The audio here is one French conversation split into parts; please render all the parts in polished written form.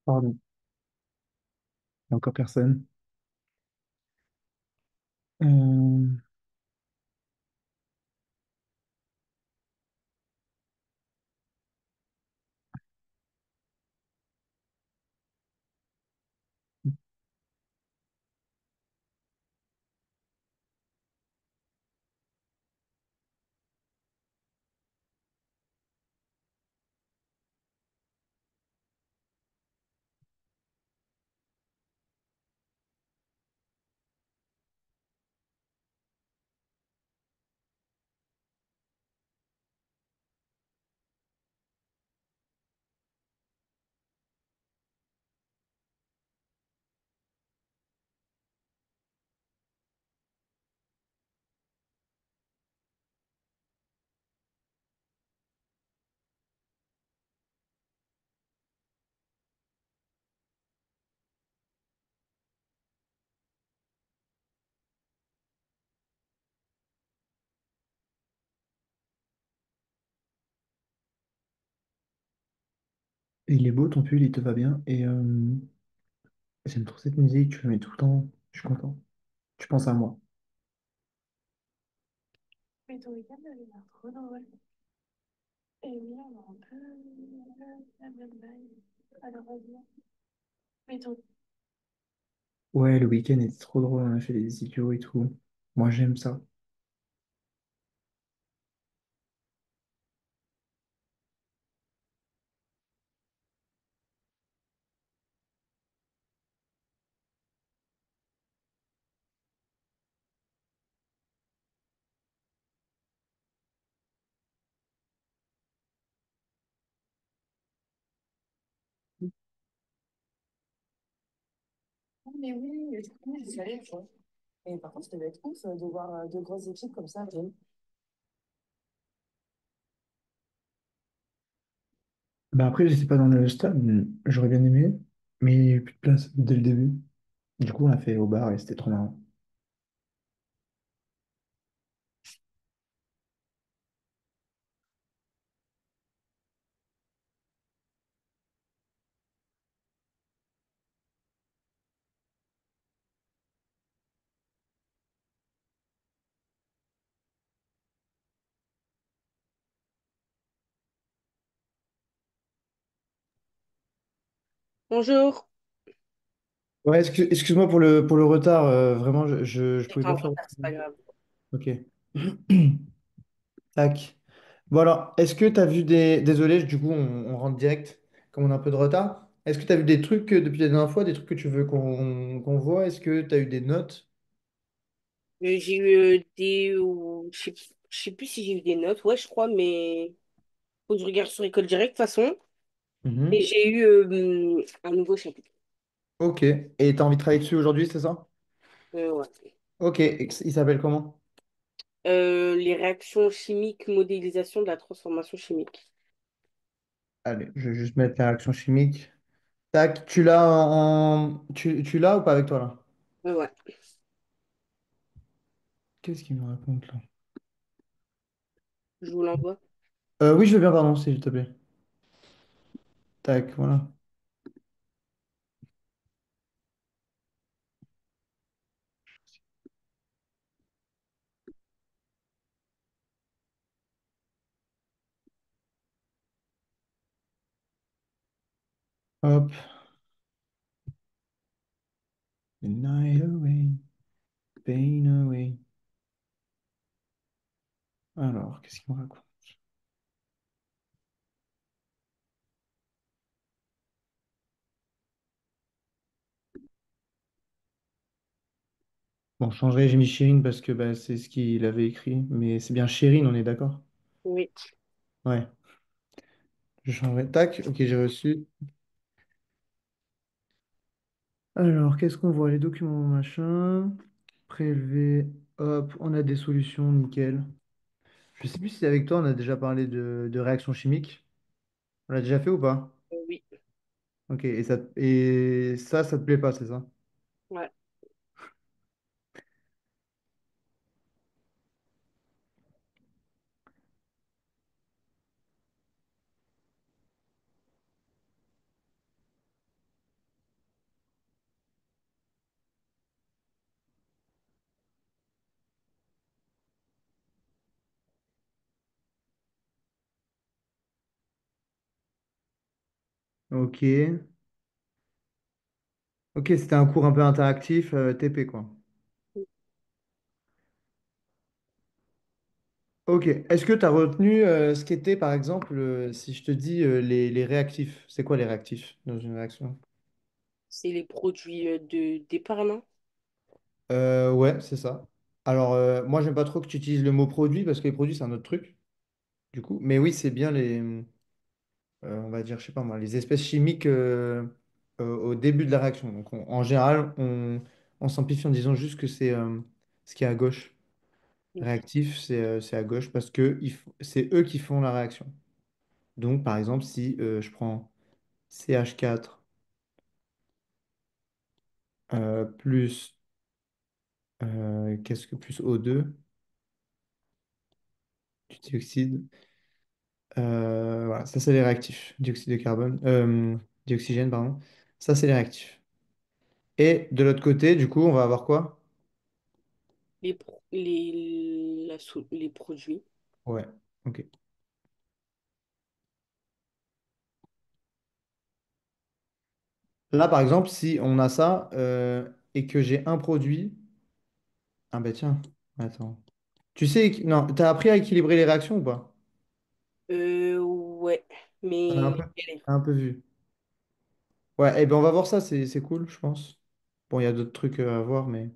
Pardon, il y a encore personne. Euh, il est beau ton pull, il te va bien. Et j'aime trop cette musique, tu la mets tout le temps. Je suis content. Tu penses à moi. Mais ton week-end avait l'air trop drôle. Et oui, on a un peu la même vibe, malheureusement. Mais ton... Ouais, le week-end était trop drôle, on a fait des idiots et tout. Moi, j'aime ça. Ah, mais oui, du coup, je suis allée, tu vois. Et par contre, ça devait être ouf de voir deux grosses équipes comme ça. Bah après, j'étais pas dans le stade, j'aurais bien aimé, mais il n'y a eu plus de place dès le début. Du coup, on l'a fait au bar et c'était trop marrant. Bonjour. Ouais, excuse-moi pour le retard, vraiment, je pouvais J'étais en pas faire retard, c'est pas autrement. grave. Ok. Tac. Bon alors, est-ce que tu as vu des... Désolé, du coup, on rentre direct, comme on a un peu de retard. Est-ce que tu as vu des trucs depuis la dernière fois, des trucs que tu veux qu'on voit? Est-ce que tu as eu des notes? J'ai eu je sais plus si j'ai eu des notes, ouais, je crois, mais faut que je regarde sur École Directe de toute façon. Et Mhm. j'ai eu un nouveau chapitre. Ok. Et tu as envie de travailler dessus aujourd'hui, c'est ça? Ouais. Ok. Et il s'appelle comment? Les réactions chimiques, modélisation de la transformation chimique. Allez, je vais juste mettre la réaction chimique. Tac, tu l'as tu l'as ou pas avec toi là? Ouais. Qu'est-ce qu'il me raconte là? Je vous l'envoie. Oui, je veux bien, pardon, s'il te plaît. Tac, voilà. Hop. The night away, pain away. Alors, qu'est-ce qu'il me raconte? Bon, je changerai, j'ai mis Chérine parce que bah, c'est ce qu'il avait écrit. Mais c'est bien Chérine, on est d'accord? Oui. Ouais, je changerai. Tac, ok, j'ai reçu. Alors, qu'est-ce qu'on voit? Les documents, machin. Prélever. Hop, on a des solutions, nickel. Je sais plus si avec toi on a déjà parlé de réaction chimique. On l'a déjà fait ou pas? Oui, Ok, et ça te plaît pas, c'est ça? ouais. Ok. Ok, c'était un cours un peu interactif, TP quoi. Ok, est-ce que tu as retenu ce qu'était par exemple, si je te dis les réactifs? C'est quoi les réactifs dans une réaction? C'est les produits de départ, non? Ouais, c'est ça. Alors, moi, j'aime pas trop que tu utilises le mot produit parce que les produits, c'est un autre truc, du coup. Mais oui, c'est bien on va dire, je sais pas moi, les espèces chimiques au début de la réaction. Donc, en général, on simplifie en disant juste que c'est ce qui est à gauche. Ok. Réactif, c'est à gauche parce que c'est eux qui font la réaction. Donc, par exemple, si je prends CH4 plus, qu'est-ce que plus O2, du dioxyde. Voilà, ça c'est les réactifs. Dioxyde de carbone, dioxygène, pardon. Ça c'est les réactifs. Et de l'autre côté, du coup, on va avoir quoi? Les produits. Ouais, ok. Là, par exemple, si on a ça et que j'ai un produit. Ah ben tiens, attends. Tu sais, non, t'as appris à équilibrer les réactions ou pas? Ouais, T'en as mais galère. un peu vu. Ouais, et ben on va voir ça, c'est cool, je pense. Bon, il y a d'autres trucs à voir, mais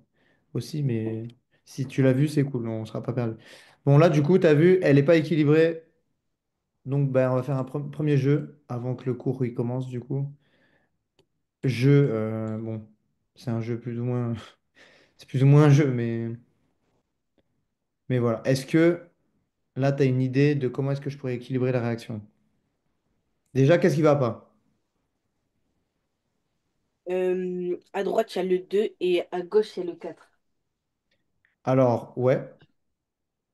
aussi, mais si tu l'as vu, c'est cool, on sera pas perdu. Bon, là, du coup, tu as vu, elle n'est pas équilibrée. Donc, ben, on va faire un premier jeu avant que le cours il commence, du coup. Jeu, bon, c'est un jeu plus ou moins. C'est plus ou moins un jeu, mais voilà. Est-ce que là, tu as une idée de comment est-ce que je pourrais équilibrer la réaction? Déjà, qu'est-ce qui va pas? À droite, il y a le 2 et à gauche, il y a le 4. Alors, ouais,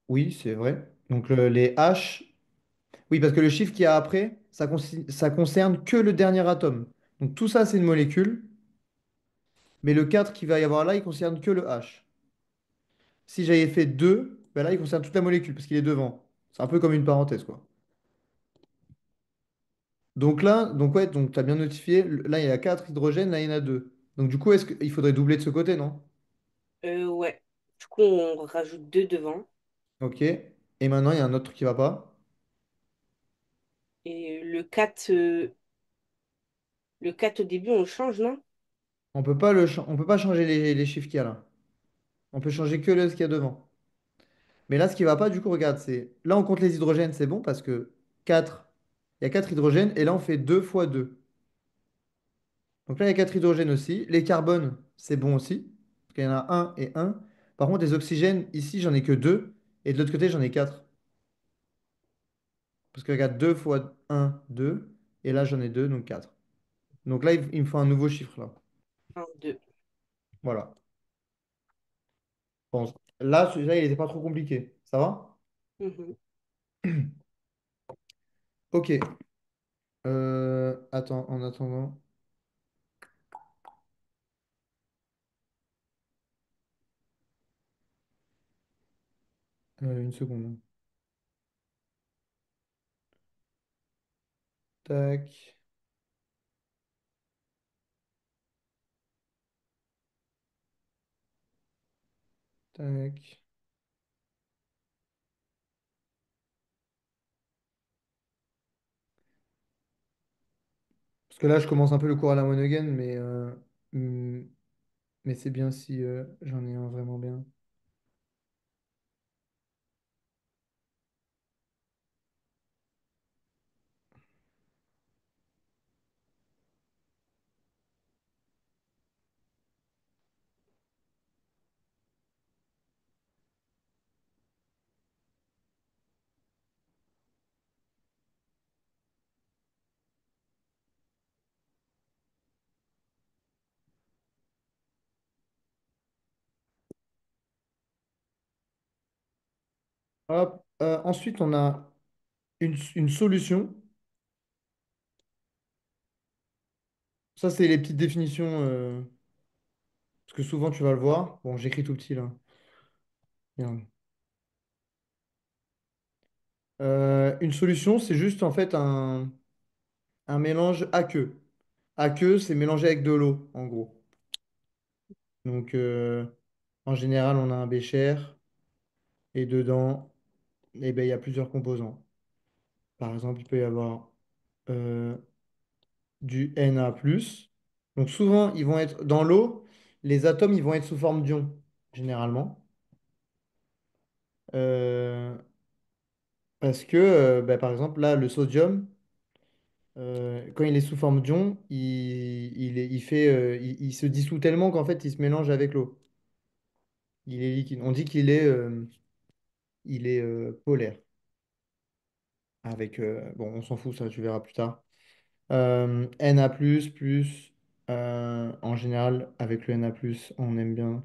oui, c'est vrai. Donc, les H. Oui, parce que le chiffre qu'il y a après, ça concerne que le dernier atome. Donc, tout ça, c'est une molécule. Mais le 4 qu'il va y avoir là, il concerne que le H. Si j'avais fait 2, ben là, il concerne toute la molécule parce qu'il est devant. C'est un peu comme une parenthèse, quoi. Donc là, donc ouais, donc tu as bien notifié. Là, il y a 4 hydrogènes, là, il y en a 2. Donc du coup, est-ce qu'il faudrait doubler de ce côté, non? Ouais. Du coup, on rajoute 2 devant. Ok. Et maintenant, il y a un autre truc qui va pas. Et le 4 au début, on le change, non? On peut pas changer les chiffres qu'il y a là. On peut changer que ce qu'il y a devant. Mais là, ce qui va pas, du coup, regarde, c'est. Là, on compte les hydrogènes, c'est bon parce que 4, il y a 4 hydrogènes et là, on fait 2 fois 2. Donc là, il y a 4 hydrogènes aussi. Les carbones, c'est bon aussi. Parce qu'il y en a un et un. Par contre, les oxygènes, ici, j'en ai que 2. Et de l'autre côté, j'en ai 4. Parce que regarde, 2 fois un 2. Et là, j'en ai 2 donc 4. Donc là, il me faut un nouveau chiffre là. Un, deux. Voilà. Bon, là, celui-là, il n'était pas trop compliqué. Ça va? Mhm. Ok. Attends, en attendant. Une seconde. Tac, tac. Parce que là, je commence un peu le cours à la monogène, hum, mais c'est bien si j'en ai un vraiment bien. Hop. Ensuite, on a une solution. Ça, c'est les petites définitions, parce que souvent, tu vas le voir. Bon, j'écris tout petit là. Bien. Une solution, c'est juste en fait un mélange aqueux. Aqueux, c'est mélangé avec de l'eau, en gros. Donc, en général, on a un bécher et dedans, eh ben, il y a plusieurs composants. Par exemple, il peut y avoir euh, du Na+. Donc, souvent, ils vont être dans l'eau, les atomes, ils vont être sous forme d'ion, généralement. Euh, Parce que, bah, par exemple, là, le sodium, quand il est sous forme d'ion, il se dissout tellement qu'en fait, il se mélange avec l'eau. Il est liquide. On dit qu'il est polaire. Bon, on s'en fout, ça, tu verras plus tard. Na+, en général, avec le Na+, on aime bien,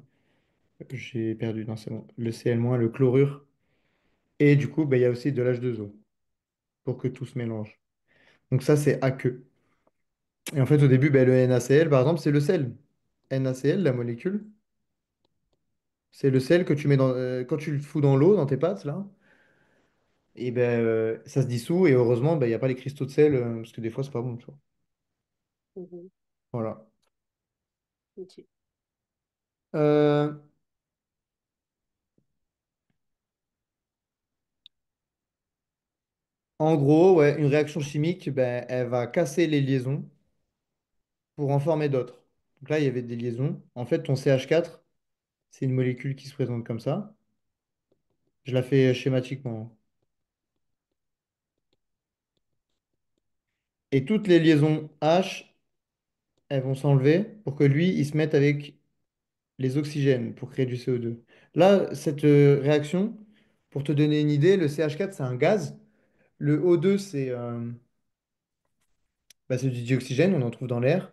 j'ai perdu, non, c'est bon, le Cl-, le chlorure. Et du coup, bah, il y a aussi de l'H2O pour que tout se mélange. Donc ça, c'est aqueux. Et en fait, au début, bah, le NaCl, par exemple, c'est le sel. NaCl, la molécule, c'est le sel que tu mets quand tu le fous dans l'eau, dans tes pâtes, là. Et ben, ça se dissout et heureusement, ben, il n'y a pas les cristaux de sel parce que des fois, c'est pas bon, tu vois. Mhm. Voilà. Ok. Euh, En gros, ouais, une réaction chimique, ben, elle va casser les liaisons pour en former d'autres. Donc là, il y avait des liaisons. En fait, ton CH4, c'est une molécule qui se présente comme ça. Je la fais schématiquement. Et toutes les liaisons H, elles vont s'enlever pour que lui, il se mette avec les oxygènes pour créer du CO2. Là, cette réaction, pour te donner une idée, le CH4, c'est un gaz. Le O2, c'est du dioxygène, on en trouve dans l'air.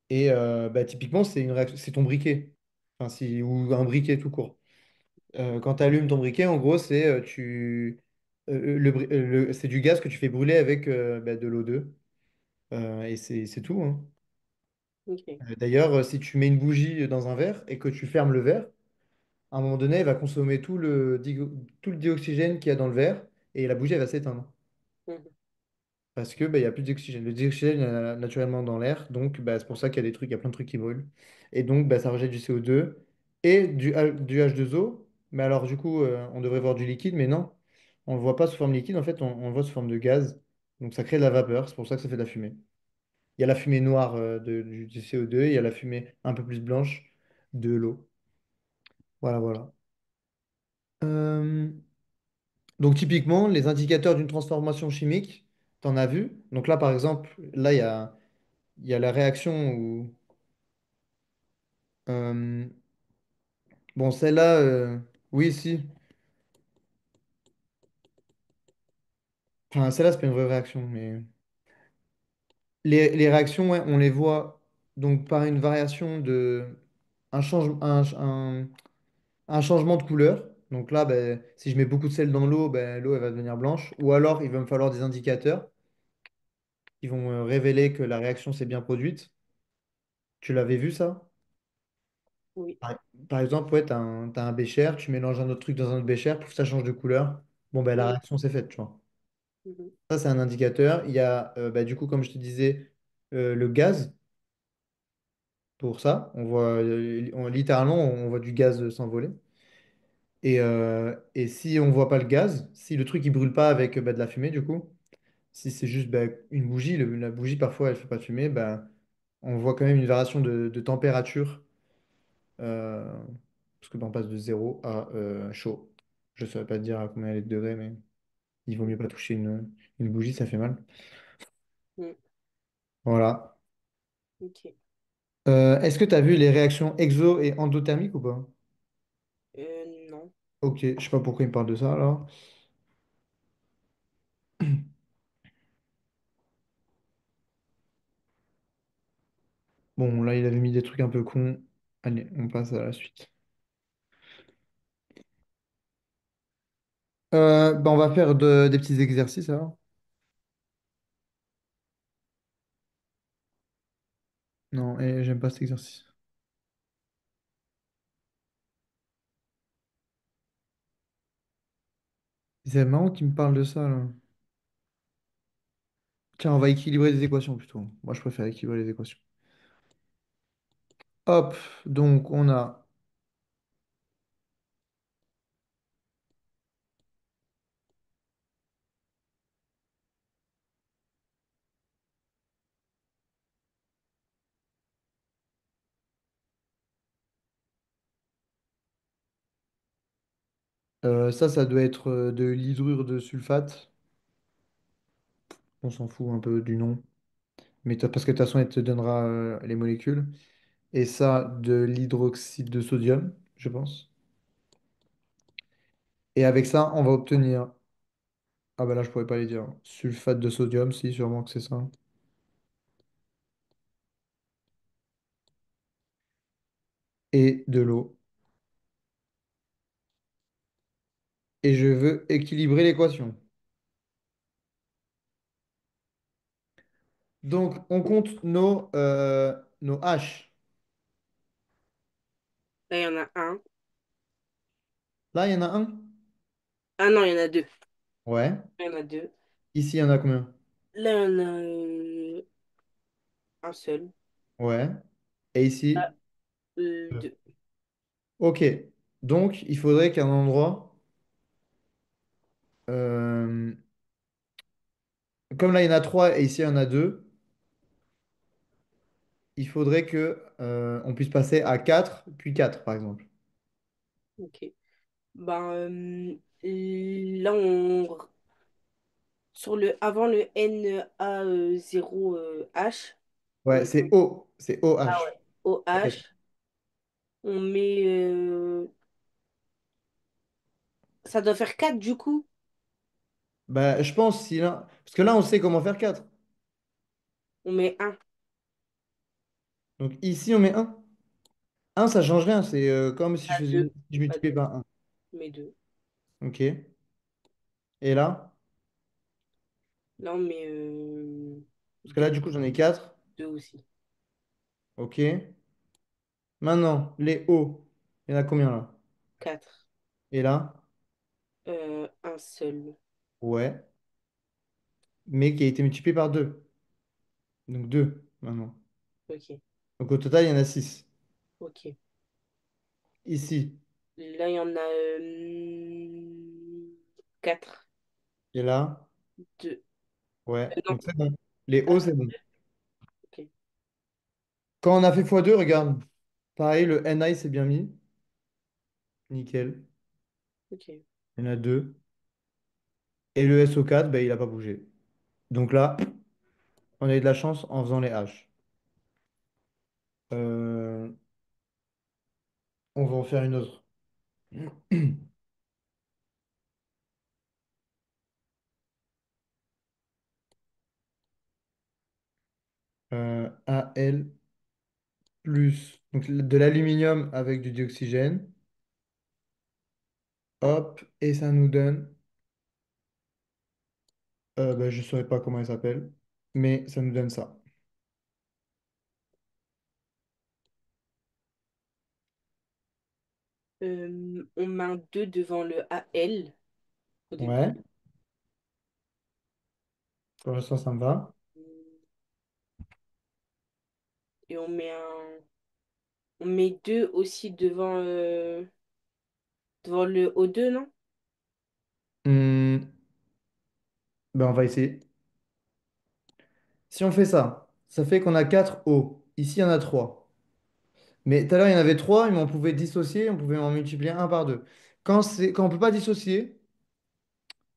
Et bah, typiquement, c'est une réaction, c'est ton briquet. Enfin, ou un briquet tout court. Quand tu allumes ton briquet, en gros, c'est du gaz que tu fais brûler avec bah, de l'O2. Et c'est tout, hein. Ok. D'ailleurs, si tu mets une bougie dans un verre et que tu fermes le verre, à un moment donné, elle va consommer tout le dioxygène qu'il y a dans le verre et la bougie, elle va s'éteindre. Mhm. Parce que bah, il y a plus d'oxygène. Le dioxygène, il y en a naturellement dans l'air, donc bah, c'est pour ça qu'il y a il y a plein de trucs qui brûlent. Et donc, bah, ça rejette du CO2 et du H2O. Mais alors, du coup, on devrait voir du liquide, mais non, on ne le voit pas sous forme liquide, en fait, on le voit sous forme de gaz. Donc, ça crée de la vapeur, c'est pour ça que ça fait de la fumée. Il y a la fumée noire du CO2, et il y a la fumée un peu plus blanche de l'eau. Voilà, voilà. Euh, Donc typiquement, les indicateurs d'une transformation chimique, tu en as vu. Donc là, par exemple, là, il y a la réaction où... euh, bon, celle-là, oui, si. Enfin, celle-là, c'est pas une vraie réaction, mais... Les réactions, ouais, on les voit donc par une variation de... un changement de couleur. Donc là, ben, si je mets beaucoup de sel dans l'eau, ben, l'eau, elle va devenir blanche. Ou alors, il va me falloir des indicateurs qui vont révéler que la réaction s'est bien produite. Tu l'avais vu, ça? Oui. Par, par exemple, ouais, t'as un bécher, tu mélanges un autre truc dans un autre bécher, pouf, ça change de couleur. Bon, ben, la Oui. réaction s'est faite, tu vois. Mhm. Ça, c'est un indicateur. Il y a, bah, du coup, comme je te disais, le gaz pour ça. Littéralement, on voit du gaz s'envoler. Et si on voit pas le gaz, si le truc il brûle pas avec bah, de la fumée, du coup, si c'est juste bah, une bougie, la bougie parfois elle fait pas de fumée, bah, on voit quand même une variation de température. euh, Parce que bah, on passe de zéro à chaud. Je ne saurais pas te dire à combien elle est de degrés, mais il vaut mieux pas toucher une bougie, ça fait mal. Mhm. Voilà. Ok. Est-ce que tu as vu les réactions exo et endothermiques ou pas? Non. Ok, je sais pas pourquoi il me parle de ça alors. Bon, là, il avait mis des trucs un peu cons. Allez, on passe à la suite. Bah, on va faire des petits exercices alors. Non, et j'aime pas cet exercice. C'est marrant qu'il me parle de ça là. Tiens, on va équilibrer les équations plutôt. Moi, je préfère équilibrer les équations. Hop, donc on a. Ça doit être de l'hydrure de sulfate. On s'en fout un peu du nom. Mais parce que de toute façon, elle te donnera les molécules. Et ça, de l'hydroxyde de sodium, je pense. Et avec ça, on va obtenir. Ah bah là, je pourrais pas les dire. Sulfate de sodium, si, sûrement que c'est ça. Et de l'eau. Et je veux équilibrer l'équation. Donc, on compte nos H. Là, il y en a un. Là, il y en a un? Ah non, il y en a deux. Ouais. Il y en a deux. Ici, il y en a combien? Là, il y en a un seul. Ouais. Et Là, ici? Deux. deux. Ok. Donc, il faudrait qu'à un endroit, euh, comme là, il y en a trois et ici, il y en a deux, il faudrait que, on puisse passer à 4 puis 4 par exemple. Ok. Ben, là, on... Sur le... Avant le Na0H, Ouais, on... c'est O. C'est Ah OH. ouais. OH, on met... Ça doit faire 4 du coup. Bah, je pense, si là... Parce que là, on sait comment faire 4. On met un. Donc ici, on met un. Un, ça change rien. C'est comme si À je faisais deux. si je À multipliais deux. par un. On met deux. Ok. Et là? Là, on met Parce que là, deux. du coup, j'en ai 4. Deux aussi. Ok. Maintenant, les O. Il y en a combien là? 4. Et là? Un seul. Ouais. Mais qui a été multiplié par 2. Donc 2 maintenant. Ok. Donc au total, il y en a 6. Ok. Ici. Là, il y en a 4. Et là? Deux. Ouais. Non. Donc c'est bon. Les Ah, O, c'est bon. ok. Quand on a fait x2, regarde. Pareil, le NI c'est bien mis. Nickel. Ok. Il y en a 2. Et le SO4, ben, il n'a pas bougé. Donc là, on a eu de la chance en faisant les H. Euh, on va en faire une autre. Al plus donc, de l'aluminium avec du dioxygène. Hop, et ça nous donne, ben, je ne saurais pas comment elle s'appelle, mais ça nous donne ça. On met un 2 devant le AL au début. Ouais, pour l'instant, ça me va. Et on met 2 aussi devant le O2, non? Hmm, ben, on va essayer. Si on fait ça, ça fait qu'on a 4 O. Ici, il y en a 3. Mais tout à l'heure, il y en avait 3, mais on pouvait dissocier, on pouvait en multiplier un par 2. Quand on ne peut pas dissocier,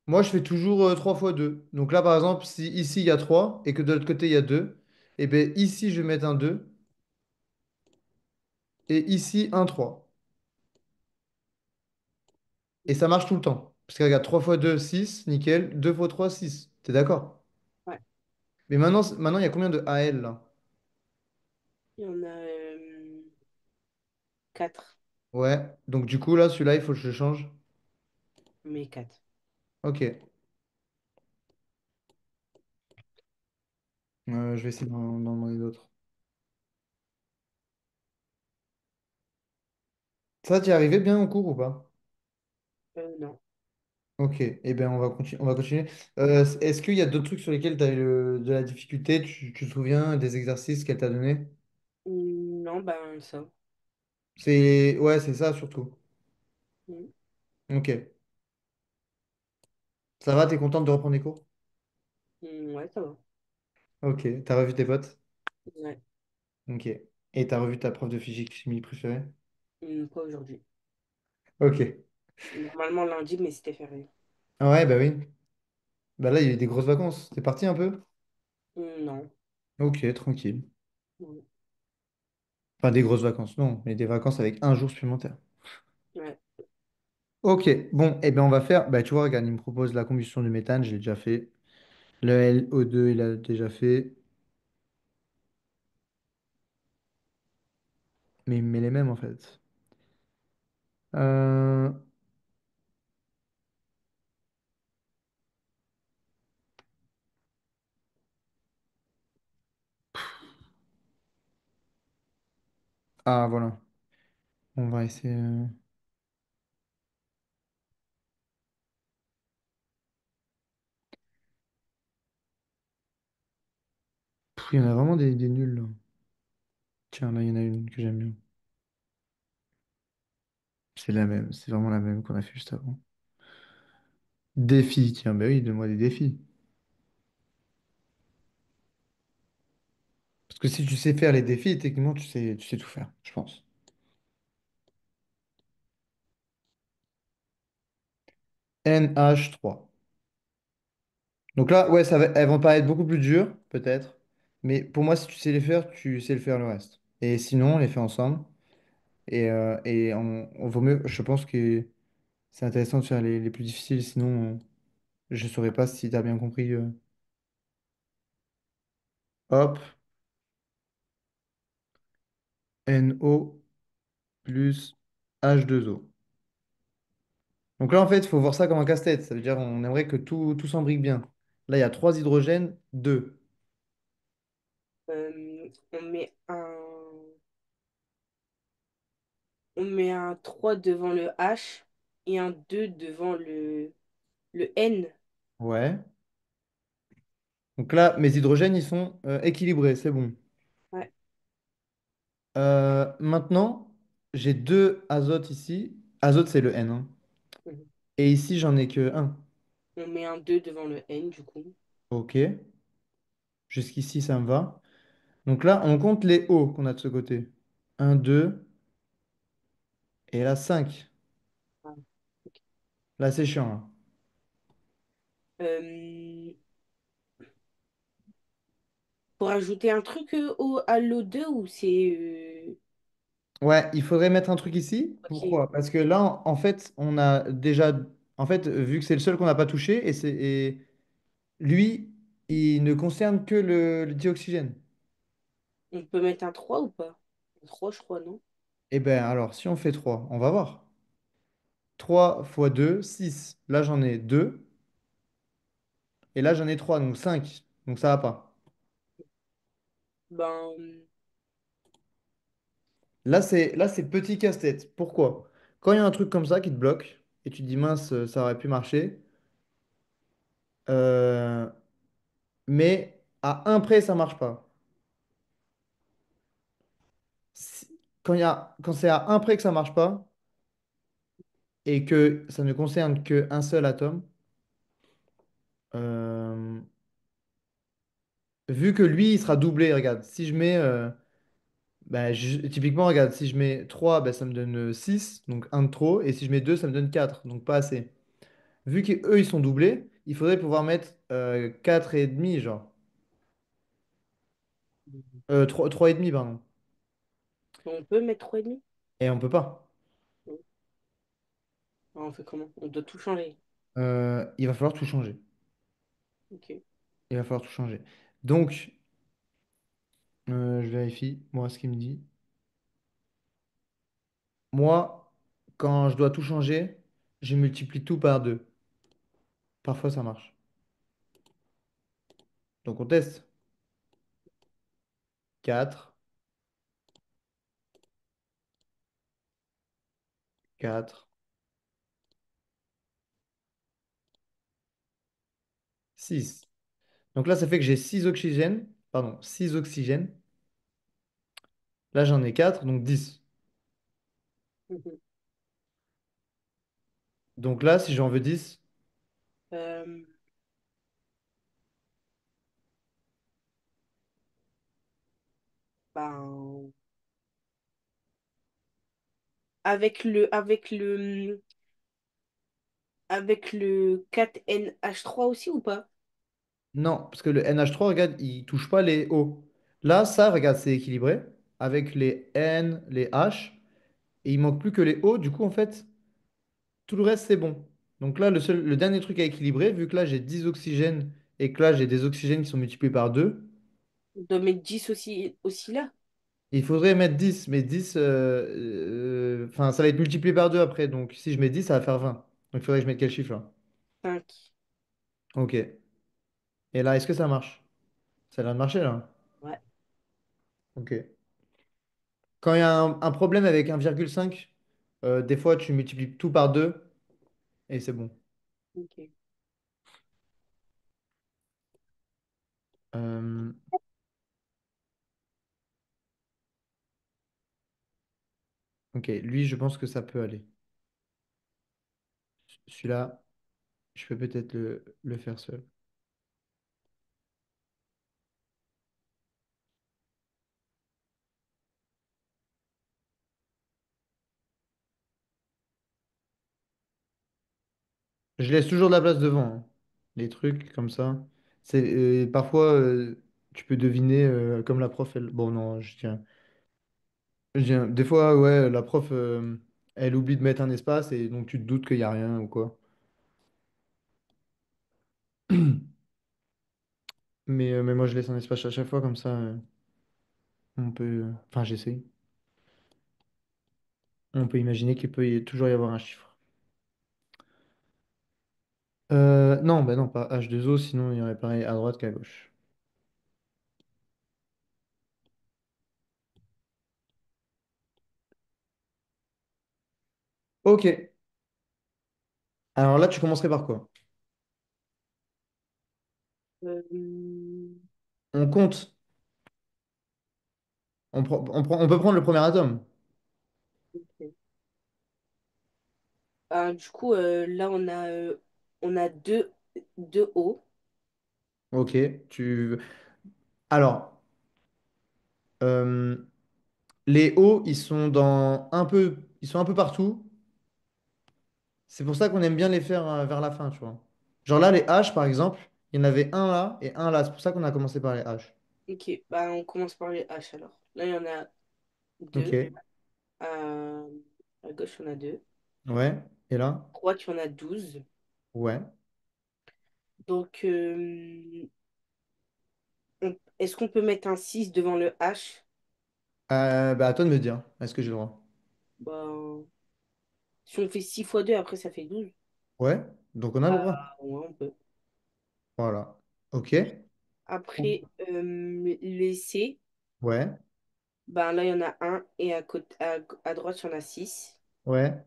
moi, je fais toujours 3 fois 2. Donc là, par exemple, si ici, il y a 3 et que de l'autre côté, il y a 2, et bien ici, je vais mettre un 2 et ici, un 3. Et ça marche tout le temps. Parce que regarde, 3 fois 2 6 nickel. 2 fois 3 6. T'es d'accord? Ouais. Mais maintenant, il y a combien de AL là? Il y en a 4. Ouais. Donc du coup, là, celui-là, il faut que je le change. On met 4. Ok. Je vais essayer d'en demander d'autres. Ça, t'y arrivé bien au cours ou pas? Non. Ok, eh bien on va continuer. Est-ce qu'il y a d'autres trucs sur lesquels tu as eu de la difficulté? Tu te souviens des exercices qu'elle t'a donnés? Non, ben ça. Ouais, c'est ça surtout. Mm. Ok. Ça va, t'es contente de reprendre les cours? Ouais, ça va. Ok. T'as revu tes potes? Ouais. Ok. Et t'as revu ta prof de physique chimie préférée? Pas aujourd'hui. Ok. Normalement lundi, mais c'était férié. Ah ouais, bah oui. Bah là, il y a eu des grosses vacances. T'es parti un peu? Non. Ok, tranquille. Ouais. Enfin, des grosses vacances, non, mais des vacances avec un jour supplémentaire. Ouais. Ok, bon, eh bien on va faire. Bah tu vois, regarde, il me propose la combustion du méthane, je l'ai déjà fait. Le LO2, il a déjà fait. Mais il me met les mêmes en fait. Euh, Ah voilà. On va essayer. Il y en a vraiment des nuls là. Tiens, là, il y en a une que j'aime bien. C'est la même, c'est vraiment la même qu'on a fait juste avant. Défi, tiens, bah oui, donne-moi des défis. Parce que si tu sais faire les défis, techniquement, tu sais tout faire, je pense. NH3. Donc là, ouais, elles vont paraître beaucoup plus dures, peut-être. Mais pour moi, si tu sais les faire, tu sais le faire le reste. Et sinon, on les fait ensemble. Et on vaut mieux, je pense que c'est intéressant de faire les plus difficiles, sinon je ne saurais pas si tu as bien compris. Hop, NO plus H2O. Donc là, en fait, il faut voir ça comme un casse-tête. Ça veut dire on aimerait que tout s'embrique bien. Là, il y a 3 hydrogènes, 2. On met un 3 devant le H et un 2 devant le N. Ouais. Donc là, mes hydrogènes, ils sont équilibrés, c'est bon. Ouais. Maintenant, j'ai 2 azotes ici. Azote, c'est le N, hein. Mhm. Et ici, j'en ai que un. On met un 2 devant le N, du coup. Ok. Jusqu'ici, ça me va. Donc là, on compte les O qu'on a de ce côté. Un, 2, et là, 5. Ah, ok. Là, c'est chiant, là. Euh, pour ajouter un truc à l'O2 ou c'est... Ouais, il faudrait mettre un truc ici. ok. Pourquoi? Parce que là, en fait, on a déjà. En fait, vu que c'est le seul qu'on n'a pas touché, et lui, il ne concerne que le dioxygène. On peut mettre un 3 ou pas? Un 3, je crois, non? Eh bien, alors, si on fait 3, on va voir. 3 fois 2, 6. Là, j'en ai 2. Et là, j'en ai 3, donc 5. Donc, ça va pas. Ben, Là, c'est petit casse-tête. Pourquoi? Quand il y a un truc comme ça qui te bloque, et tu te dis, mince, ça aurait pu marcher, euh, mais à un près, ça marche pas. Quand c'est à un près que ça marche pas, et que ça ne concerne qu'un seul atome, euh, vu que lui, il sera doublé, regarde, si je mets, bah, typiquement, regarde, si je mets 3 bah, ça me donne 6 donc un de trop, et si je mets 2 ça me donne 4 donc pas assez. Vu qu'eux, ils sont doublés, il faudrait pouvoir mettre 4 et demi, genre. 3 et demi, pardon. on peut mettre 3,5? Et on peut pas. Non. Ah, on fait comment? On doit tout changer. Il va falloir tout changer. Ok. Il va falloir tout changer. Donc, je vérifie, moi, ce qu'il me dit. Moi, quand je dois tout changer, je multiplie tout par 2. Parfois, ça marche. Donc, on teste. 4, 4, 6. Donc là, ça fait que j'ai 6 oxygènes. Pardon, 6 oxygènes. Là, j'en ai 4, donc 10. Mhm. Donc là, si j'en veux 10, Euh, ben, avec le 4NH3 aussi ou pas? non, parce que le NH3, regarde, il touche pas les O. Là, ça, regarde, c'est équilibré avec les N, les H, et il manque plus que les O. Du coup, en fait, tout le reste, c'est bon. Donc là, le dernier truc à équilibrer, vu que là, j'ai 10 oxygènes et que là, j'ai des oxygènes qui sont multipliés par 2, On doit mettre 10 aussi là. il faudrait mettre 10, mais 10, enfin, ça va être multiplié par 2 après. Donc si je mets 10, ça va faire 20. Donc il faudrait que je mette quel chiffre là? 5. Ok. Et là, est-ce que ça marche? Ça a l'air de marcher là. Ouais. Ok. Quand il y a un problème avec 1,5, des fois, tu multiplies tout par 2 et c'est bon. Ok. Euh, ok, lui, je pense que ça peut aller. Celui-là, je peux peut-être le faire seul. Je laisse toujours de la place devant, hein. Les trucs comme ça. Parfois, tu peux deviner, comme la prof, elle. Bon, non, je tiens. Des fois, ouais, la prof, elle oublie de mettre un espace et donc tu te doutes qu'il n'y a rien ou quoi. Mais moi, je laisse un espace à chaque fois, comme ça, on peut. Enfin, j'essaie. On peut imaginer qu'il peut toujours y avoir un chiffre. Non, bah non, pas H2O, sinon il y aurait pareil à droite qu'à gauche. Ok. Alors là, tu commencerais par quoi? Euh, On compte. On peut prendre le premier atome. ok. Du coup, là, on a deux O. Ok. Tu. Alors, euh, les O, ils sont un peu partout. C'est pour ça qu'on aime bien les faire vers la fin, tu vois. Genre là, les H, par exemple, il y en avait un là et un là. C'est pour ça qu'on a commencé par les H. Ok, bah, on commence par les H alors. Là, il y en a deux. Ok. À, à gauche, il y en a deux. Ouais. Et là? À droite, il y en a 12. Ouais. Donc, est-ce qu'on peut mettre un 6 devant le H? Bah, à toi de me dire. Est-ce que j'ai le droit? Ben, si on fait 6 fois 2 après, ça fait 12. Ouais. Donc on a le Bah, droit. ouais, on peut. Voilà. Ok. Après, les C, Ouais. ben là, il y en a un et à droite, il y en a 6. Ouais.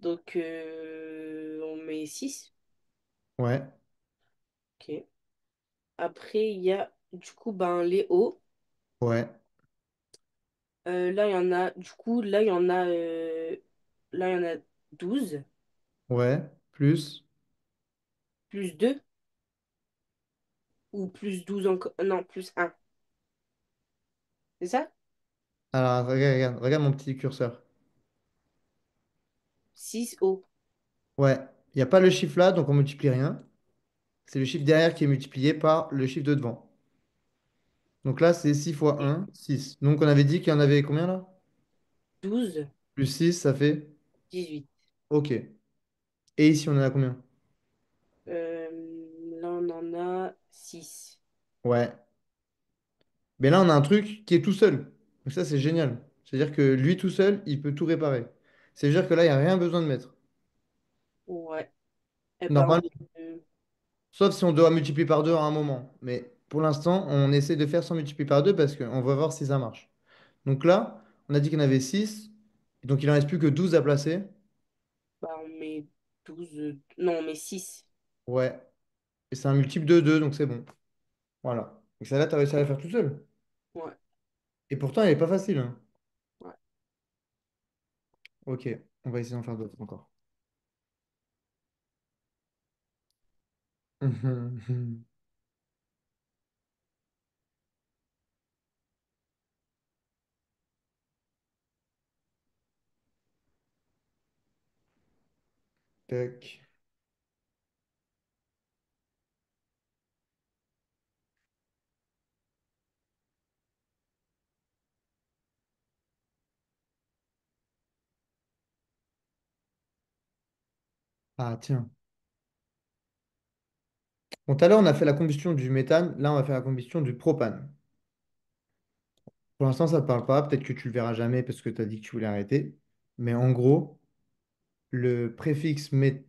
Donc, on met 6. Ouais. Ok. Après, il y a du coup ben, les O. Ouais. Là, il y en a, du coup, là, il y en a 12 Ouais. Plus. plus 2 ou plus 12 encore. Non, plus un. C'est ça? Alors, regarde mon petit curseur. 6 O. Ouais. Il n'y a pas le chiffre là, donc on multiplie rien. C'est le chiffre derrière qui est multiplié par le chiffre de devant. Donc là, c'est 6 fois Et un, 6. Donc on avait dit qu'il y en avait combien là? 12, Plus 6, ça fait. 18. Ok. Et ici, on en a combien? Là, on en a 6. Ouais. Mais là, on a un truc qui est tout seul. Donc ça, c'est génial. C'est-à-dire que lui tout seul, il peut tout réparer. C'est-à-dire que là, il n'y a rien besoin de mettre. Ouais. Eh ben, Normalement. Sauf si on doit multiplier par 2 à un moment. Mais pour l'instant, on essaie de faire sans multiplier par 2 parce qu'on va voir si ça marche. Donc là, on a dit qu'il y en avait 6. Donc il en reste plus que 12 à placer. Bah, on met 12. Non, on met 6. Ouais. Et c'est un multiple de 2, donc c'est bon. Voilà. Donc ça là, tu as réussi à la faire tout seul. Ouais, Et pourtant, elle n'est pas facile, hein. ouais. Ok, on va essayer d'en faire d'autres encore. Tac. Ah, tiens. Bon, tout à l'heure, on a fait la combustion du méthane. Là, on va faire la combustion du propane. Pour l'instant, ça ne te parle pas. Peut-être que tu le verras jamais parce que tu as dit que tu voulais arrêter. Mais en gros, le préfixe met,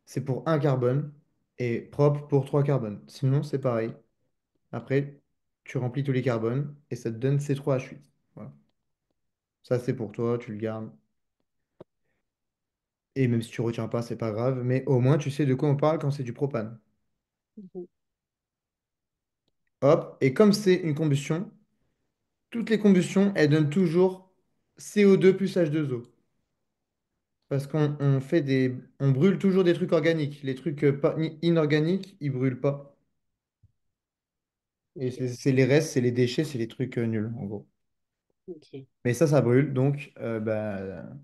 c'est pour un carbone et propre pour trois carbones. Sinon, c'est pareil. Après, tu remplis tous les carbones et ça te donne C3H8. Voilà. Ça, c'est pour toi, tu le gardes. Et même si tu retiens pas, c'est pas grave. Mais au moins, tu sais de quoi on parle quand c'est du propane. Mhm. Hop. Et comme c'est une combustion, toutes les combustions, elles donnent toujours CO2 plus H2O. Parce on brûle toujours des trucs organiques. Les trucs pas, inorganiques, ils brûlent pas. Et Ok, c'est les restes, c'est les déchets, c'est les trucs nuls, en gros. ok. Mais ça brûle, donc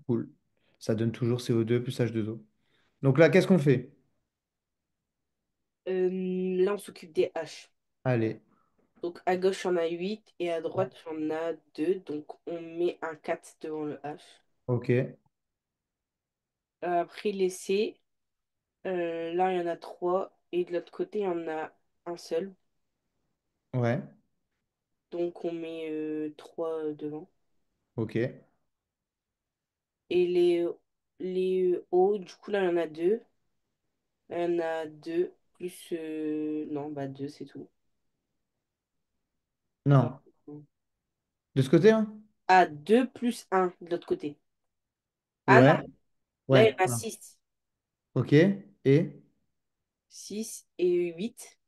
cool. Ça donne toujours CO2 plus H2O. Donc là, qu'est-ce qu'on fait? Là, on s'occupe des H. Allez. Donc, à gauche, on a 8 et à droite, on a 2. Donc, on met un 4 devant le H. Ok. Après, les C, là, il y en a 3. Et de l'autre côté, il y en a un seul. Ouais. Donc, on met 3 devant. Ok. Et les O, du coup, là, il y en a 2. Il y en a 2 plus... non, bah 2 c'est tout. Bah, Non. De ce côté, hein? ah, 2 plus un de l'autre côté. Ah non, Ouais. là, il y Ouais. en a Voilà. 6. Ok. Et 6 et 8.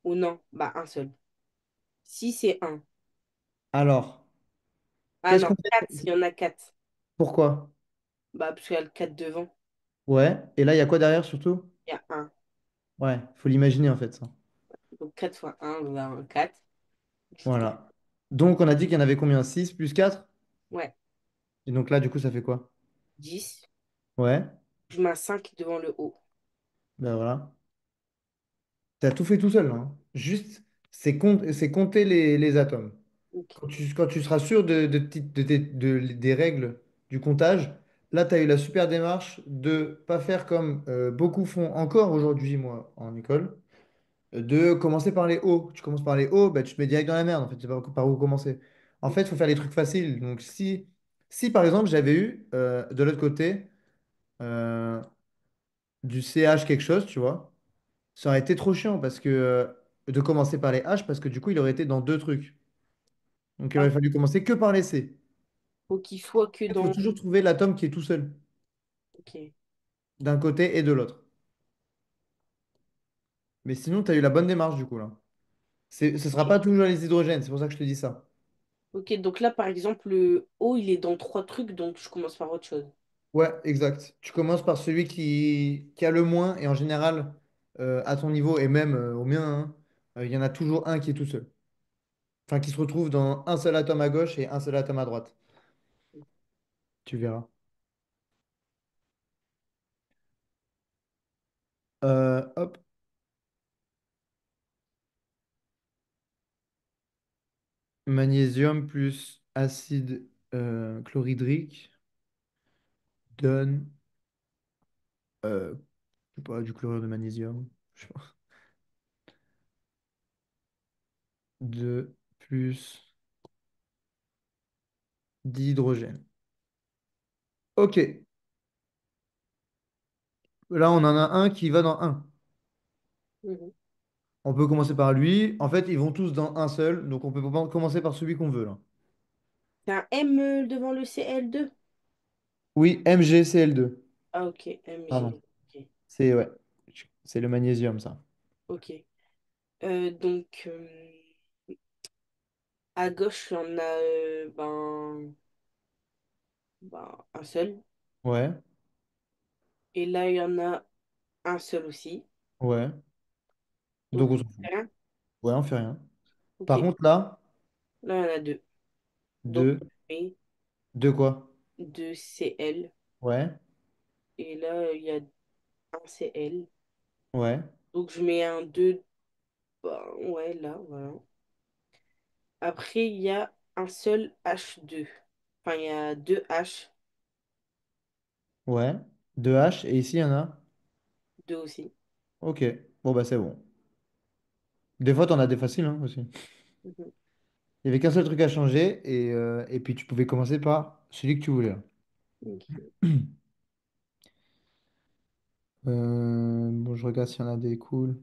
Ou non, bah un seul. 6 et un. alors, Ah qu'est-ce non, qu'on 4 fait? il y en a 4. Pourquoi? Bah, parce qu'il y a le 4 devant. Ouais. Et là, il y a quoi derrière surtout? Il y a un. Ouais. Faut l'imaginer en fait, ça. Donc 4 fois un bah, un 4. Voilà. Donc, on a dit qu'il y en avait combien? 6 plus 4. Ouais, Et donc là, du coup, ça fait quoi? 10. Ouais. Je mets un 5 devant le haut. Ben voilà. T'as tout fait tout seul, là, hein. Juste, c'est compter les atomes. Ok. Quand tu seras sûr des règles du comptage, là, tu as eu la super démarche de pas faire comme beaucoup font encore aujourd'hui, moi, en école, de commencer par les hauts. Tu commences par les hauts, bah, tu te mets direct dans la merde, en fait, tu sais pas par où commencer. En fait, il faut faire les trucs faciles. Donc, si par exemple, j'avais eu de l'autre côté euh, du CH quelque chose, tu vois, ça aurait été trop chiant parce que de commencer par les H, parce que du coup, il aurait été dans deux trucs. Donc, il Ah, aurait fallu commencer que par les C. faut qu'il soit que Il faut dans... toujours trouver l'atome qui est tout seul, Ok. d'un côté et de l'autre. Mais sinon, tu as eu la bonne démarche du coup là. Ce sera pas toujours les hydrogènes, c'est pour ça que je te dis ça. Ok, donc là, par exemple, le haut, il est dans 3 trucs, donc je commence par autre chose. Ouais, exact. Tu commences par celui qui a le moins, et en général, à ton niveau, et même au mien, hein, il y en a toujours un qui est tout seul. Enfin, qui se retrouve dans un seul atome à gauche et un seul atome à droite. Tu verras. Hop. Magnésium plus acide chlorhydrique donne, je sais pas, du chlorure de magnésium. Je sais pas. 2 plus d'hydrogène. Ok. Là, on en a un qui va dans un. Mhm. On peut commencer par lui. En fait, ils vont tous dans un seul. Donc, on peut pas commencer par celui qu'on veut, là. C'est un M devant le CL2. Oui, MgCl2. Ah, ok, MG. Pardon. Ok. C'est ouais. C'est le magnésium, ça. Ok. Donc, à gauche, on a un seul. Ouais, Et là, il y en a un seul aussi. ouais. Donc, Donc, on s'en on fout. fait rien. Ouais, on fait rien. Ok. Par contre, là, Là, il y en a deux. Donc, deux. on fait Deux quoi? deux CL. Ouais, Et là, il y a un CL. ouais, Donc, je mets un 2. Ouais, là, voilà. Après, il y a un seul H2. Enfin, il y a deux H, ouais. Deux H. Et ici, il y en a? deux aussi. Ok. Bon, bah, c'est bon. Des fois, t'en as des faciles, hein, aussi. Mhm. Il y avait qu'un seul truc à changer. Et puis, tu pouvais commencer par celui que tu voulais, là. Ok. Bon, je regarde s'il y en a des cool.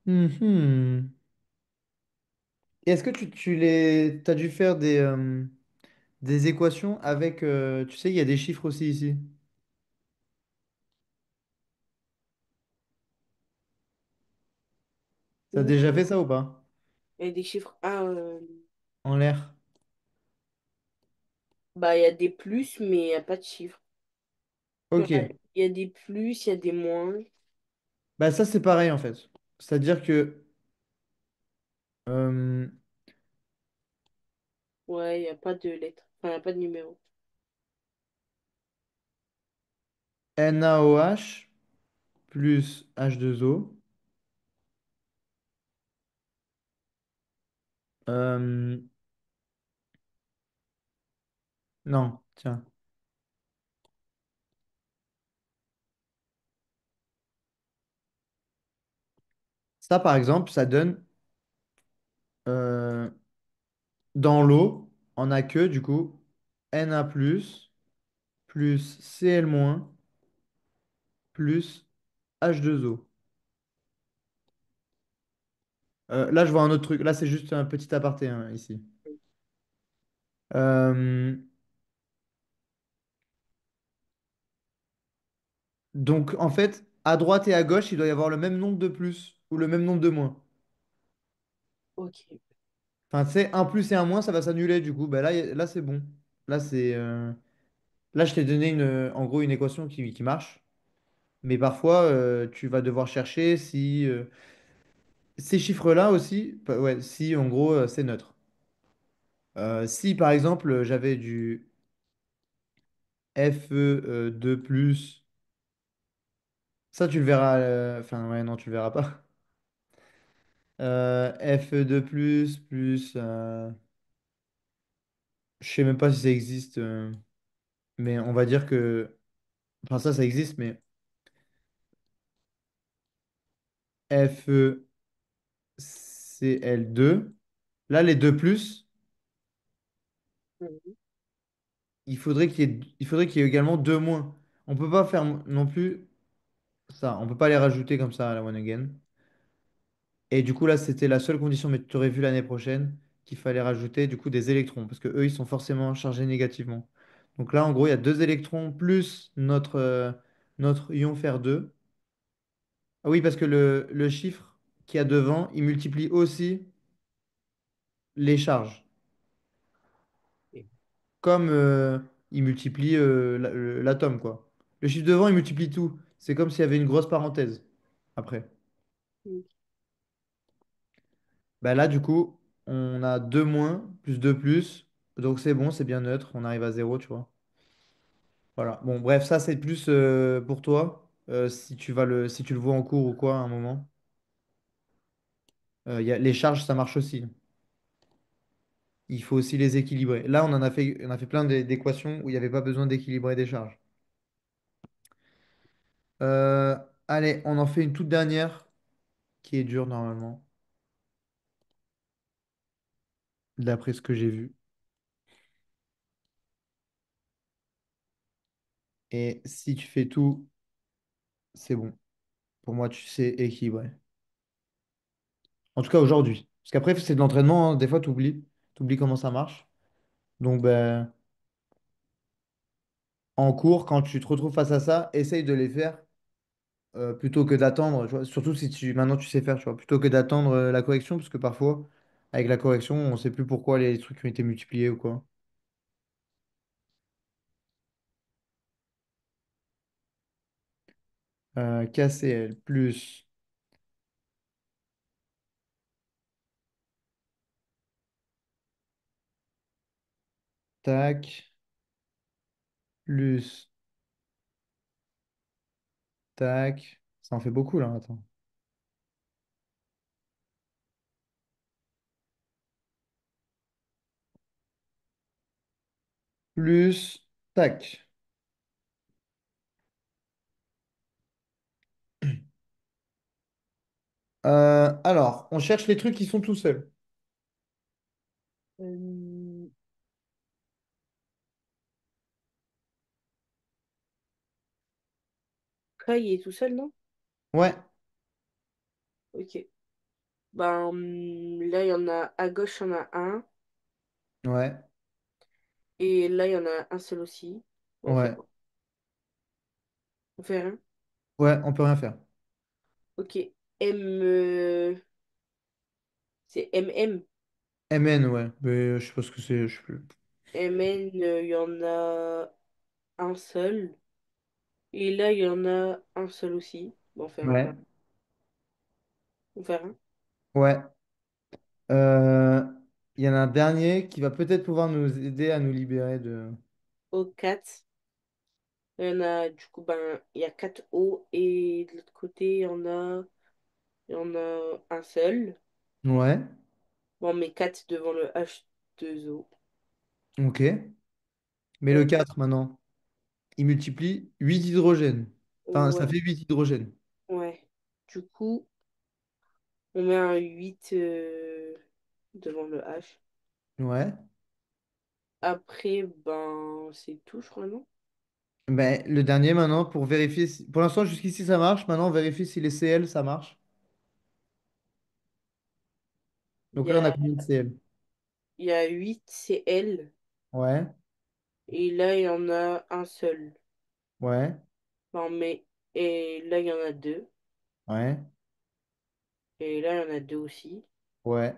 Mhm. Et est-ce que t'as dû faire des équations avec, tu sais, il y a des chiffres aussi ici. T'as Non. déjà fait ça ou pas? Il y a des chiffres. Ah, En l'air. bah, il y a des plus, mais il n'y a pas de chiffres. Ouais, Ok. il y a des plus, il y a des moins. Bah ça c'est pareil en fait. C'est-à-dire que euh, Ouais, il n'y a pas de lettres. Enfin, il n'y a pas de numéro. NaOH plus H2O. euh, non, tiens. Ça par exemple, ça donne euh, dans l'eau, on a que du coup Na plus Cl plus H2O. Là je vois un autre truc. Là c'est juste un petit aparté hein, ici. Euh, donc en fait, à droite et à gauche, il doit y avoir le même nombre de plus ou le même nombre de moins. Ok. Enfin, tu sais, un plus et un moins, ça va s'annuler du coup. Bah, là, là c'est bon. Là, là, je t'ai donné en gros une équation qui marche. Mais parfois, tu vas devoir chercher si ces chiffres-là aussi, ouais, si en gros, c'est neutre. Si par exemple, j'avais du Fe2 plus, ça tu le verras. Enfin, ouais, non, tu le verras pas. Fe2 plus, je sais même pas si ça existe, mais on va dire que. Enfin, ça existe, mais. FeCl2. Là, les deux plus, Mhm. il faudrait qu'il y ait également deux moins. On peut pas faire non plus ça. On peut pas les rajouter comme ça à la one again. Et du coup, là, c'était la seule condition, mais tu aurais vu l'année prochaine qu'il fallait rajouter du coup des électrons, parce que eux, ils sont forcément chargés négativement. Donc là, en gros, il y a deux électrons plus notre ion fer 2. Ah oui, parce que le chiffre qu'il y a devant, il multiplie aussi les charges. Ok. Comme il multiplie l'atome, quoi. Le chiffre devant, il multiplie tout. C'est comme s'il y avait une grosse parenthèse après. Bah là, du coup, on a 2 moins plus 2 plus. Donc c'est bon, c'est bien neutre. On arrive à zéro, tu vois. Voilà. Bon, bref, ça, c'est plus pour toi. Si tu le vois en cours ou quoi à un moment. Les charges, ça marche aussi. Il faut aussi les équilibrer. Là, on a fait plein d'équations où il n'y avait pas besoin d'équilibrer des charges. Euh, allez, on en fait une toute dernière qui est dure normalement. d'après ce que j'ai vu. Et si tu fais tout, c'est bon. Pour moi, tu sais équilibré. En tout cas, aujourd'hui. Parce qu'après, c'est de l'entraînement, hein. Des fois, tu oublies. Tu oublies comment ça marche. Donc, ben, en cours, quand tu te retrouves face à ça, essaye de les faire plutôt que d'attendre. Tu vois. Surtout si maintenant tu sais faire, tu vois, plutôt que d'attendre la correction. Parce que parfois, avec la correction, on ne sait plus pourquoi les trucs ont été multipliés ou quoi. KCL plus tac plus tac. Ça en fait beaucoup là. Attends. Plus tac. Alors, on cherche les trucs qui sont tout seuls. Euh, Kai il est tout seul, non? Ouais, Ok. Ben, là, il y en a à gauche, il y en a un. ouais, Et là, il y en a un seul aussi. Bon, on fait ouais, quoi? On fait rien. ouais, on peut rien faire. Ok. M, c'est MM. MN, ouais, mais je sais pas ce que c'est, je sais plus. MN, il y en a un seul. Et là, il y en a un seul aussi. Bon, on fait rien. Ouais, On fait rien. ouais. Euh, Il y en a un dernier qui va peut-être pouvoir nous aider à nous libérer de. O 4. Il y en a, du coup, ben, il y a 4 O. Et de l'autre côté, il y en a un seul. Ouais, Bon, on met 4 devant le H2O. ok. Mais le Euh, 4 maintenant, il multiplie 8 hydrogènes. Enfin, ça ouais, fait 8 hydrogènes. ouais. Du coup, on met un 8 devant le H. Ouais. Après, ben, c'est tout, je crois, non? Ben, le dernier maintenant, pour vérifier si. Pour l'instant, jusqu'ici, ça marche. Maintenant, on vérifie si les Cl, ça marche. Il Donc y là, on a a, combien de Cl? il y a 8 CL. Ouais, Et là, il y en a un seul. ouais, Ben, et là, il y en a deux. ouais, Et là, il y en a deux aussi. ouais.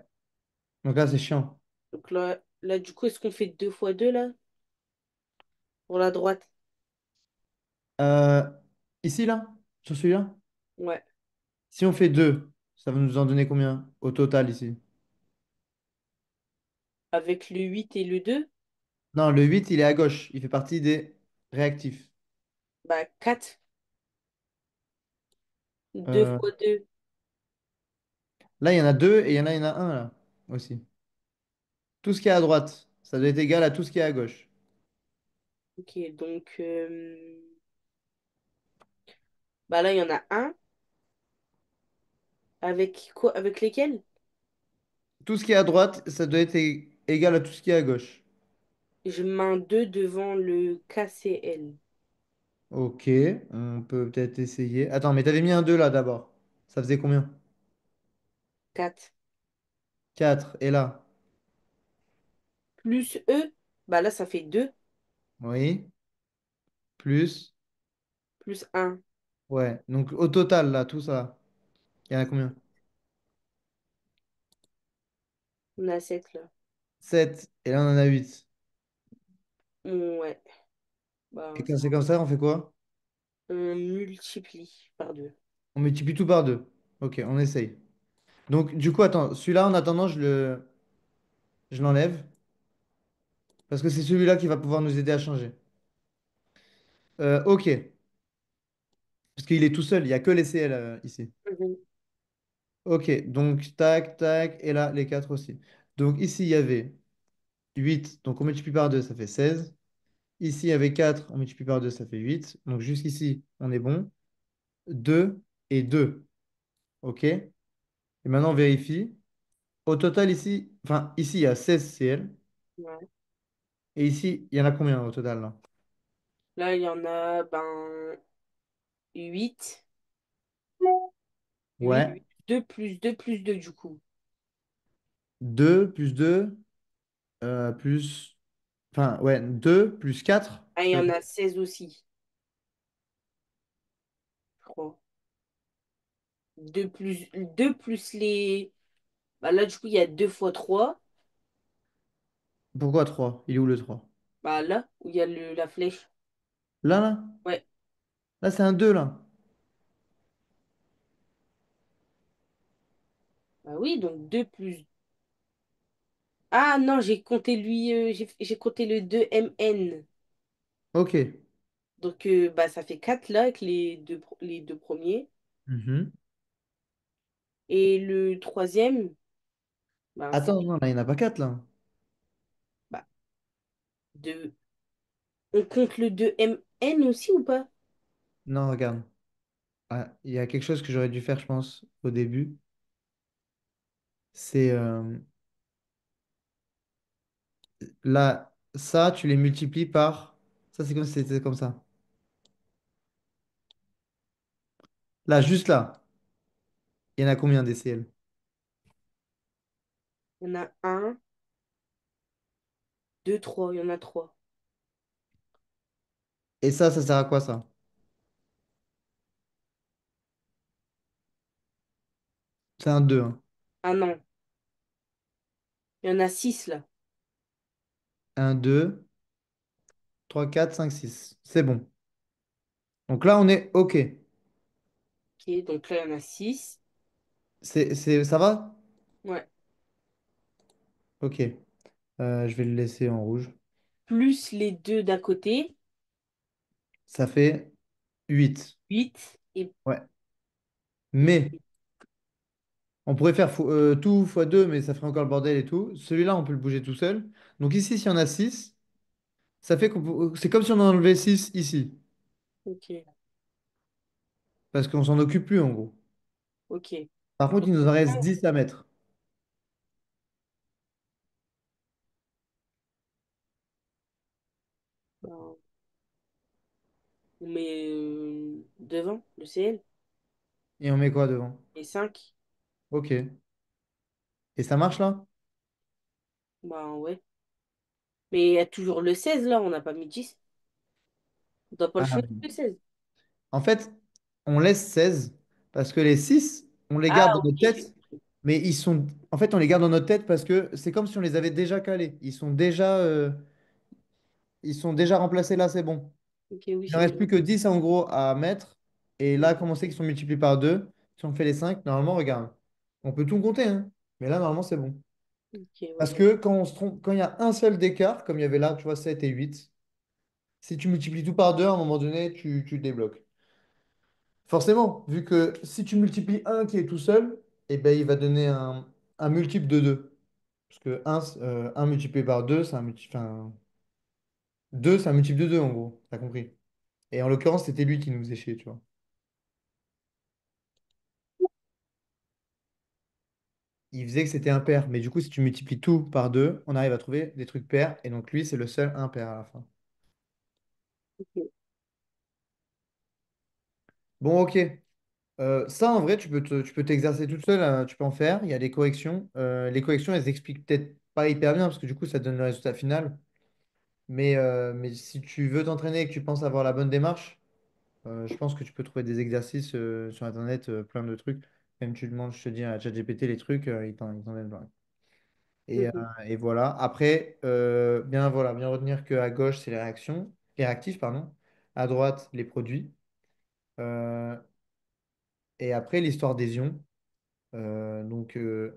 Donc là, c'est chiant. Donc là, du coup, est-ce qu'on fait 2 fois 2 là? Pour la droite? Euh, Ici, là, sur celui-là, Ouais. si on fait 2, ça va nous en donner combien au total ici? Avec le 8 et le 2, Non, le 8 il est à gauche. Il fait partie des réactifs. bah 4. 2 Euh, fois 2. Là, il y en a 2 et il y en a un là aussi. Tout ce qui est à droite, ça doit être égal à tout ce qui est à gauche. Ok, donc bah là, il y en a un. Avec quoi? Avec lesquels? Tout ce qui est à droite, ça doit être égal à tout ce qui est à gauche. Je mets un 2 devant le KCL. Ok, on peut peut-être essayer. Attends, mais t'avais mis un 2 là d'abord. Ça faisait combien? 4. 4. Et là? Plus E, bah là, ça fait 2. Oui. Plus. Plus un. Ouais. Donc au total, là, tout ça, il y en a combien? On a 7 là. 7. Et là, on en a 8. Ouais. Et Bah, quand c'est comme ça, on fait quoi? on multiplie par 2. On multiplie tout par 2. Ok, on essaye. Donc, du coup, attends, celui-là, en attendant, je l'enlève. Parce que c'est celui-là qui va pouvoir nous aider à changer. Ok. Parce qu'il est tout seul, il n'y a que les CL ici. Ok, donc tac, tac, et là, les 4 aussi. Donc ici, il y avait 8, donc on multiplie par 2, ça fait 16. Ici, il y avait 4, on multiplie par 2, ça fait 8. Donc jusqu'ici, on est bon. 2 et 2. Ok. Et maintenant, on vérifie. Au total, ici, enfin, ici, il y a 16 Cl. Ouais. Et ici, il y en a combien au total là? Là, il y en a ben 8. 8, Ouais. 2 plus 2 plus 2 du coup. 2 plus 2 plus. Enfin, ouais, 2 plus 4. Ah, il y en a 16 aussi, je crois. 2 plus les... Bah là, du coup, il y a 2 fois 3. Pourquoi 3? Il est où le 3? Bah là, où il y a la flèche. Là, là? Ouais. Là, c'est un 2 là. Bah oui, donc 2 plus... Ah non, j'ai compté lui, j'ai compté le 2 MN. Ok. Donc bah ça fait 4 là avec les deux premiers. Mhm. Et le troisième, bah c'est Attends, non, là, il n'y en a pas 4 là. bah, 2. On compte le 2 MN aussi ou pas? Non, regarde. Ah, il y a quelque chose que j'aurais dû faire, je pense, au début. C'est là, ça, tu les multiplies par. Ça, c'est comme si c'était comme ça. Là, juste là, il y en a combien des CL? Il y en a un, 2, 3. Il y en a 3. Et ça sert à quoi ça? C'est un 2 hein. Ah non, il y en a 6 là. Un, 2, 3, 4, 5, 6. C'est bon. Donc là, on est OK. Ok, donc là il y en a 6. Ça va? Ouais. OK. Je vais le laisser en rouge. Plus les deux d'à côté, Ça fait 8. 8. Ouais. Et- Mais on pourrait faire tout fois 2, mais ça ferait encore le bordel et tout. Celui-là, on peut le bouger tout seul. Donc ici, s'il y en a 6, ça fait c'est comme si on en enlevait 6 ici. Ok, Parce qu'on s'en occupe plus, en gros. ok. Par contre, Donc, il nous en reste 10 à mettre. ben, on met devant le CL Et on met quoi devant? et 5. OK. Et ça marche là? Ben ouais. Mais il y a toujours le 16 là, on n'a pas mis 10. On doit pas le Ah, changer oui. le 16. En fait, on laisse 16 parce que les 6, on les Ah garde dans ok, notre j'ai tête, compris. mais ils sont. En fait, on les garde dans notre tête parce que c'est comme si on les avait déjà calés. Ils sont déjà remplacés là, c'est bon. Ok, oui, Il ne c'est reste bon. plus que 10 en gros à mettre. Et Ok, là, comme on sait qu'ils sont multipliés par 2, si on fait les 5, normalement, regarde, on peut tout compter, hein. Mais là, normalement, c'est bon. ok, Parce ouais. que quand on se trompe, quand il y a un seul d'écart, comme il y avait là, tu vois, 7 et 8, si tu multiplies tout par 2, à un moment donné, tu débloques. Forcément, vu que si tu multiplies un qui est tout seul, eh ben, il va donner un multiple de 2. Parce que un multiplié par 2, c'est un multiple. Enfin, 2, c'est un multiple de 2 en gros. T'as compris? Et en l'occurrence, c'était lui qui nous faisait chier, tu vois. Il faisait que c'était impair. Mais du coup, si tu multiplies tout par 2, on arrive à trouver des trucs pairs. Et donc, lui, c'est le seul impair à la fin. Ok, Bon, ok. Ça, en vrai, tu peux t'exercer toute seule. Tu peux en faire. Il y a des corrections. Les corrections, elles expliquent peut-être pas hyper bien parce que du coup, ça donne le résultat final. Mais si tu veux t'entraîner et que tu penses avoir la bonne démarche, je pense que tu peux trouver des exercices sur Internet, plein de trucs. Même tu demandes, je te dis, à ChatGPT les trucs, il t'en donne plein. Et, euh, mhm, et voilà. Après, bien retenir qu'à gauche, c'est les réactifs, pardon. À droite, les produits. Euh, et après, l'histoire des ions.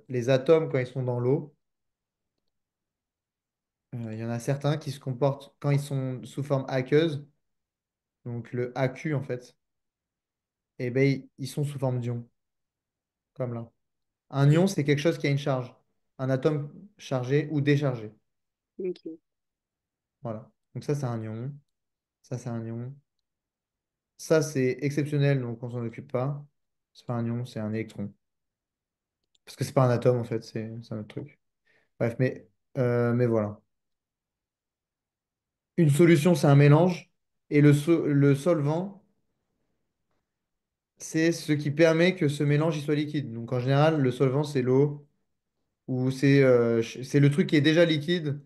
Les atomes, quand ils sont dans l'eau, il y en a certains qui se comportent, quand ils sont sous forme aqueuse, donc le AQ en fait, et ben, ils sont sous forme d'ion, comme là. Un ion, c'est quelque chose qui a une charge. Un atome chargé ou déchargé. ok, Voilà. Donc ça, c'est un ion. Ça, c'est un ion. Ça, c'est exceptionnel, donc on s'en occupe pas. C'est pas un ion, c'est un électron. Parce que c'est pas un atome, en fait, c'est un autre truc. Bref, mais voilà. Une solution, c'est un mélange. Et le solvant, c'est ce qui permet que ce mélange il soit liquide. Donc en général, le solvant, c'est l'eau, ou c'est le truc qui est déjà liquide,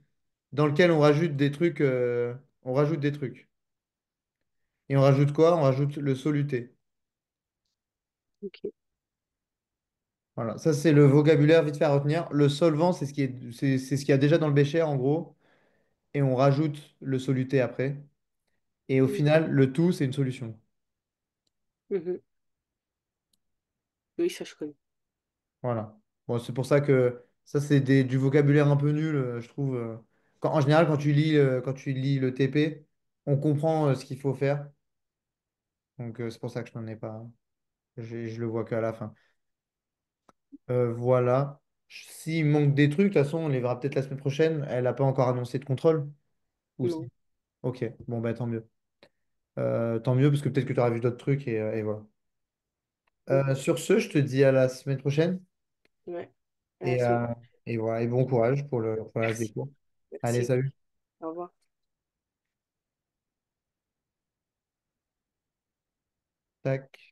dans lequel on rajoute des trucs. On rajoute des trucs. Et on rajoute quoi? On rajoute le soluté. Ok. Voilà, ça c'est le vocabulaire vite fait à retenir. Le solvant, c'est ce qu'il y a déjà dans le bécher, en gros. Et on rajoute le soluté après. Et au Mhm. final, le tout, c'est une solution. Mhm. Oui, ça je connais. Voilà. Bon, c'est pour ça que ça, c'est du vocabulaire un peu nul, je trouve. En général, quand tu lis le TP, on comprend ce qu'il faut faire. Donc, c'est pour ça que je n'en ai pas. Je le vois qu'à la fin. Voilà. S'il manque des trucs, de toute façon, on les verra peut-être la semaine prochaine. Elle n'a pas encore annoncé de contrôle. Ou si? Non. Ok, bon, bah tant mieux. Tant mieux, parce que peut-être que tu auras vu d'autres trucs et voilà. Mhm. Sur ce, je te dis à la semaine prochaine. Ouais. À la Et, semaine euh, prochaine. et voilà, et bon courage pour le reste des Merci. cours. Allez, Merci. salut. Au revoir. Tac.